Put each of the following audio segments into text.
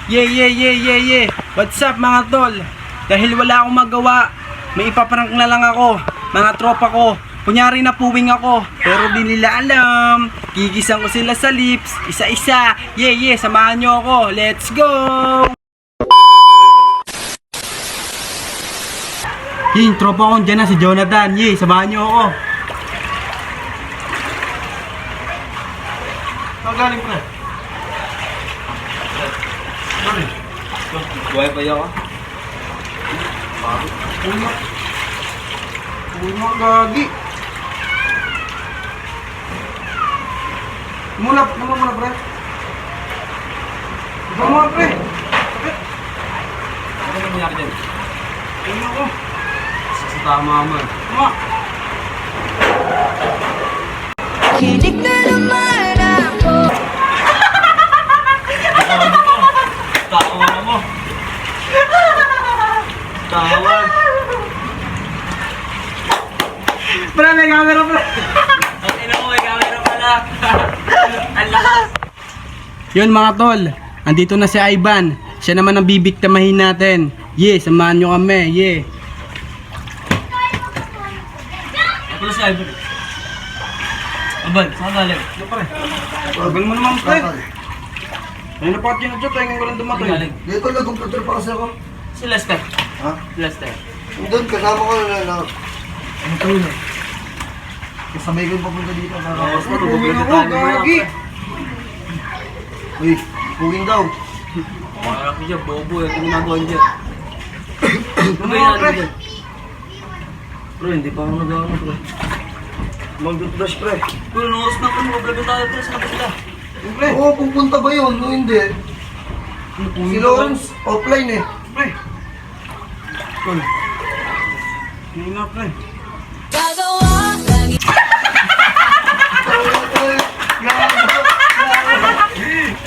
Yeah. What's up mga tol? Dahil wala akong magawa, may ipaprank na lang ako. Mga tropa ko, kunyari na puwing ako, pero di nila alam. Gigisan ko sila sa lips, isa-isa. Yeah, samahan nyo ako. Let's go! Yung tropa ko dyan na si Jonathan. Yeah, samahan nyo ako. Magaling pa. Buhay pa yun ka? Puno gagi. Muna pre. Muna pre. Ano na nangyari dyan? Puno ko. Sa tama mo eh. Ma. Kinig na naman ako. Tawa mo. Tawa. Pre, may camera pre. Ang ina mo, may camera pala. Ang lakas. Yun mga tol, andito na si Ivan. Siya naman ang bibiktimahin natin. Yeah, samahan nyo kami. Yeah. Ako na si Ivan. Aban, saan galing? Ano pre? Tagal mo naman pre. Ayun na pati na dyan, tayo ngayon walang dumatay. Galing. Dito nag-computer pa kasi ako. Si Lester. Ha? Lester. Doon, kasama ko na. Ano tayo na? Kasabay ko papunta dito. Oo, Ano puwing ako, gagi. Uy, puwing daw. Parang ko dyan, bobo. Ito ginagawa dyan. Ano ba Ano yan pre? dyan? Bro, hindi pa ako nagawa na bro. Mag-toothbrush pre. Bro, nungas na kami. Mablagay tayo bro. Saan ba sila? Pre, Oo, pupunta ba yun? No, hindi. Si Lawrence, offline eh. pre. Tol. Hindi na pre. Gagawa lagi.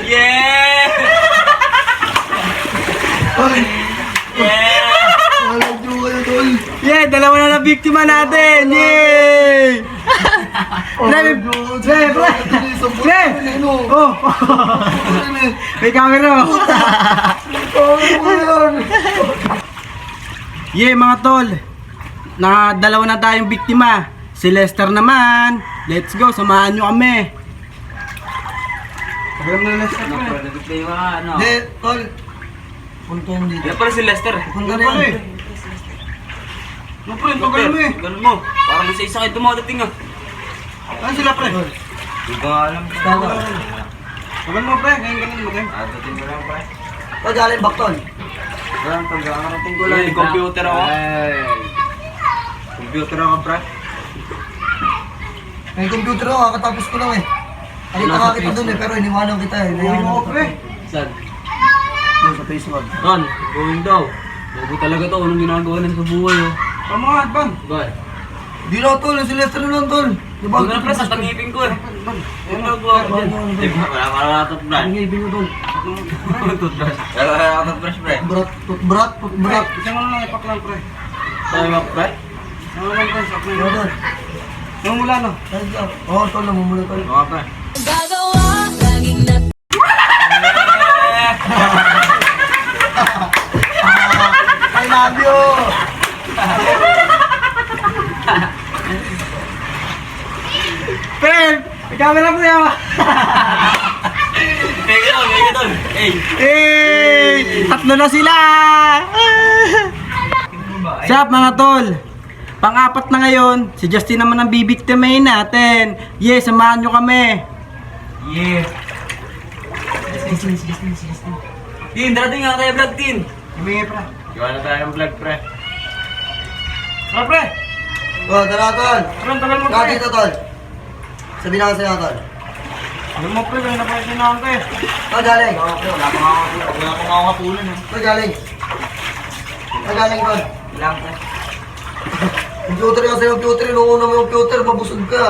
Yeah! Ay, Yeah! walang jowa na tol. Yeah, dalawa na na biktima natin. Yay! Walang jowa. Pre. Pre. Ano? Oh. May camera. Yeah, mga tol. Dalawa na tayong biktima. Si Lester naman. Let's go, samahan nyo kami. Alam na Lester Ano bro, nag-play ka ano? Hindi, tol. Punta yun dito. Yan pala si Lester. Punta na yun. No, pre, tagal mo eh. Ganun mo. Parang isa-isa kayo dumadating ah. Ano sila pre? Hindi ko alam. Tagal mo pre, ngayon ganun mo kayo. Dating ko lang pre. Tol, galing back tol. Parang pagkakarating ko lang. Computer ako. Computer ako pre. May computer ako, kakatapos ko lang eh. Nakita nga kita dun eh, pero iniwanan kita eh. Uwi mo ako pre. Saan? Doon sa Facebook. Ron, going daw. Bobo talaga to. Anong ginagawa nang sa buhay oh. Tama nga, Advan. Ba? Di na tol, si Lester na lang tol. Diba? Huwag na pre, sa tangipin ko eh. Ano nagawa ko dyan? Di ba? Wala ka toothbrush. Ang ibig mo tol. Toothbrush. Wala ka toothbrush pre. Tutbrat. Isang ano lang ipak lang pre. Sabi mo pre? Ano lang pre, sa Ano tol? Nung mula no? Oo tol, namumula tol. Oo pre. Gagawa laging na. I love you! Pre, may camera po yan. Mega tol. Hey. Hey! Tatlo na sila! Sup mga tol? Pang-apat na ngayon, si Justin naman ang bibiktimahin natin. Yeah, samahan nyo kami. Yeah. Justin. Tin, darating nga kayo vlog, Tin. Humingi pre. Gawa na tayo ng vlog, pre. Tara pre! Oh, tara tol. Tagal mo pre. Kakita tol. Sabi na kasi na tol. Tagal mo pre, may napasin na ako eh. Tol, galing. Wala pa nga ako kapunan eh. Tol, galing. Tol, galing tol. Ilang, pre. Computer kasi yung computer. Inuuna mo yung computer, mabusog ka.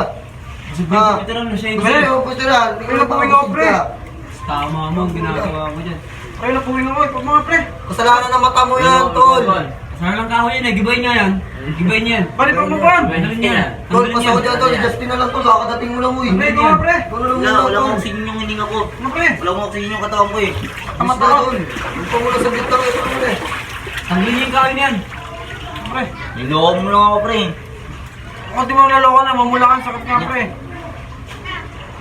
Ah. Ito lang, siya Gusto mo yung computer ah. Hindi ka Wala na pa mabusog pre. ka. Tama mo ang ginagawa mo dyan. Pre, napuwing ako eh. Pag mga pre. Kasalanan ng mata mo yan, tol. Saan lang kahoy yan eh, gibay niya yan. Gibay niya yan. Balik pag mukhaan. Gibay niya yan. Tol, pasaw dyan tol. Justin na lang tol. Kakadating mo lang mo eh. Pre, ikaw nga pre. Ikaw na lang Wala muna akong tol. oxygen yung hininga ko. Ano pre? Wala akong oxygen yung katawan ko eh. Kamata ko. Huwag pa mula sa gitna ko ito pre. Tanggalin yung kain yan. Pre, Niloko mo lang ako, pre. ako di mo naloko na, mamulakan, sakit nga pre.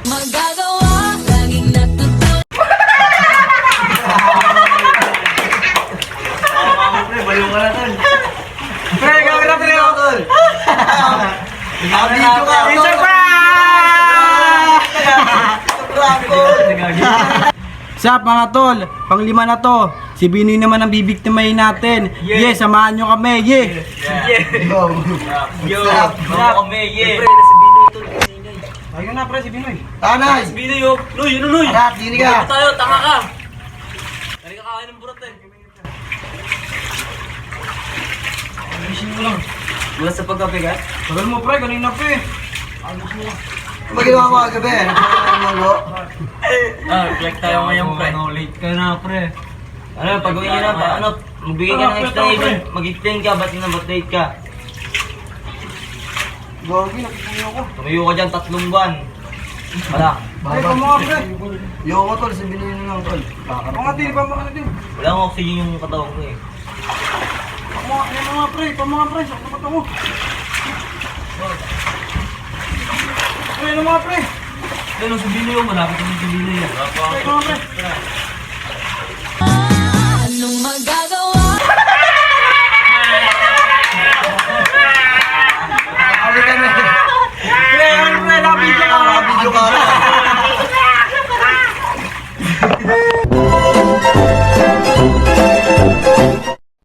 Magagawa, laging natutunan. Pre, baliw ka na, tol. Pre, gawin na pre, oh. Tol. Naka-video ka. It's a prank! Sup mga tol, panglima na to. Si Binoy naman ang bibiktimahin natin. Yeah, samahan nyo kami, yeah. Yo. Yo, What's up? mga kami, yeah. Ayun na pre, si Binoy. Tanay. Bino yun. Luy, ano Luy? Arat, dini ka. Tayo, tanga ka. Kaya kakain ng burot eh. Ayusin mo lang. Mula sa pagkape ka? Tagal mo pre, kanina pre. Ano ba ginawa mo kagabi? Nagpapalanggo? Reflect tayo ngayon, pre. Late ka na, pre. Ano, pag-uwi nyo na, magbigay ka ng explanation. Mag-explain ka, ba't late ka? Gagi, nakipunin ako. Tumayo ka dyan 3 buwan. Wala. Ay, pamunga pre. Yo ko tol, sabihin nyo lang tol. Pamunga din, pamunga din. Wala akong oxygen yung katawan ko eh. Pamunga, ayun mga pre, pamunga pre, sakit na mata ko. Ayun mga pre. Ayun, sa Bino yun. Malapit naman sa Bino yun. Ayun mga pre. Anong magagawa?